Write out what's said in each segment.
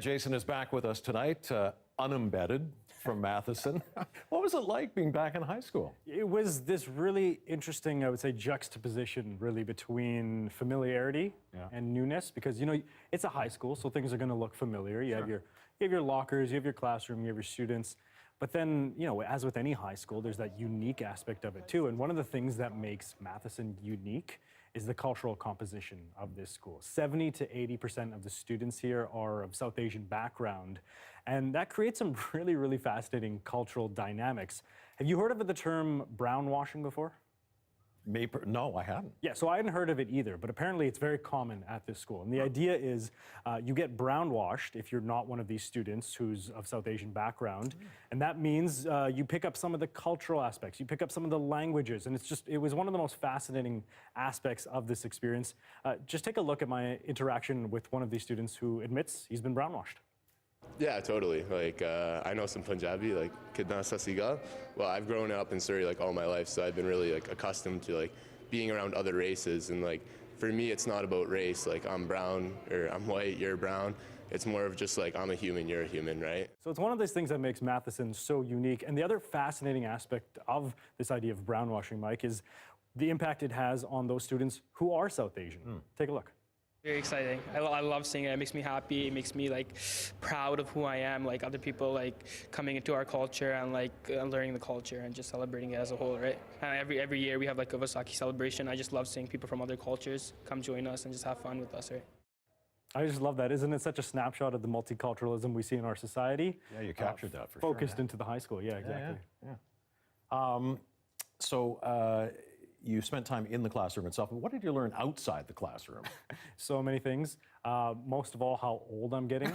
Jason is back with us tonight, unembedded from Matheson. What was it like being back in high school? It was this really interesting, I would say, juxtaposition really between familiarity and newness, because, you know, it's a high school, so things are going to look familiar. You have your lockers, you have your classroom, you have your students. But then, you know, as with any high school, there's that unique aspect of it too. And one of the things that makes Matheson unique is the cultural composition of this school. 70 to 80% of the students here are of South Asian background. And that creates some really, really fascinating cultural dynamics. Have you heard of the term brown washing before? No, I hadn't. Yeah, so I hadn't heard of it either, but apparently it's very common at this school. And the idea is you get brown washed if you're not one of these students who's of South Asian background. And that means you pick up some of the cultural aspects, you pick up some of the languages, and it was one of the most fascinating aspects of this experience. Just take a look at my interaction with one of these students who admits he's been brown washed. Yeah, totally. Like, I know some Punjabi, like, kidna sasiga. Well, I've grown up in Surrey, like, all my life, so I've been really, like, accustomed to, like, being around other races. And, like, for me, it's not about race. Like, I'm brown, or I'm white, you're brown. It's more of just, like, I'm a human, you're a human, right? So it's one of those things that makes Matheson so unique. And the other fascinating aspect of this idea of brown washing, Mike, is the impact it has on those students who are South Asian. Take a look. Very exciting. I love seeing it. It makes me happy. It makes me like proud of who I am. Like other people like coming into our culture and like learning the culture and just celebrating it as a whole, right? And every year we have like a Vaisakhi celebration. I just love seeing people from other cultures come join us and just have fun with us, right? I just love that. Isn't it such a snapshot of the multiculturalism we see in our society? Yeah, you captured that for focused sure. into the high school. Yeah, exactly. So you spent time in the classroom itself. What did you learn outside the classroom? So many things. Most of all, how old I'm getting.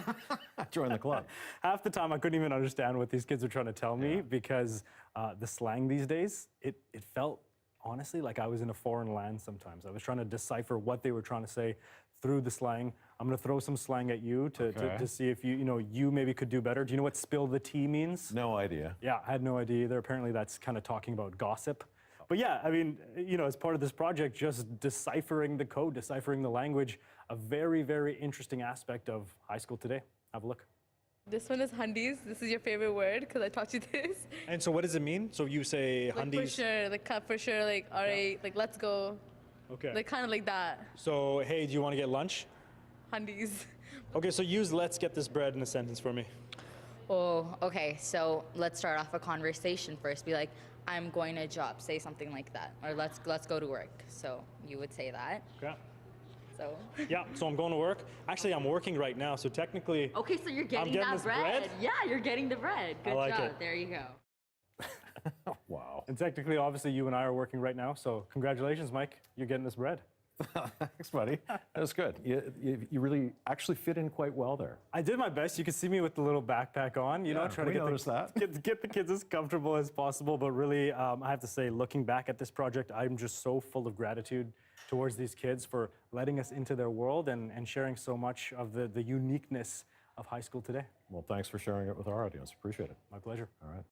Join the club. Half the time I couldn't even understand what these kids were trying to tell me because the slang these days, it felt honestly like I was in a foreign land sometimes. I was trying to decipher what they were trying to say through the slang. I'm going to throw some slang at you to see if you maybe could do better. Do you know what spill the tea means? No idea. Yeah, I had no idea either. Apparently that's kind of talking about gossip. But yeah, I mean, you know, as part of this project, just deciphering the code, deciphering the language, a very, very interesting aspect of high school today. Have a look. This one is hundies. This is your favorite word because I taught you this. And so what does it mean? So you say Like hundies? for sure, like cut for sure, like all right, like let's go. Okay. Like kind of like that. So, hey, do you want to get lunch? Hundies. Okay, so use let's get this bread in a sentence for me. Oh, okay. So let's start off a conversation first. Be like, I'm going to a job. Say something like that. Or let's go to work. So you would say that. Okay. So. Yeah, so I'm going to work. Actually, I'm working right now, so technically. Okay, so you're getting getting that this bread. bread? Yeah, you're getting the bread. Good like job. it. There you go. Wow. And technically, obviously, you and I are working right now, so congratulations, Mike. You're getting this bread. Thanks, buddy. That was good. You really actually fit in quite well there. I did my best. You can see me with the little backpack on, you know, trying to get the kids as comfortable as possible. But really, I have to say, looking back at this project, I'm just so full of gratitude towards these kids for letting us into their world and sharing so much of the uniqueness of high school today. Well, thanks for sharing it with our audience. Appreciate it. My pleasure. All right.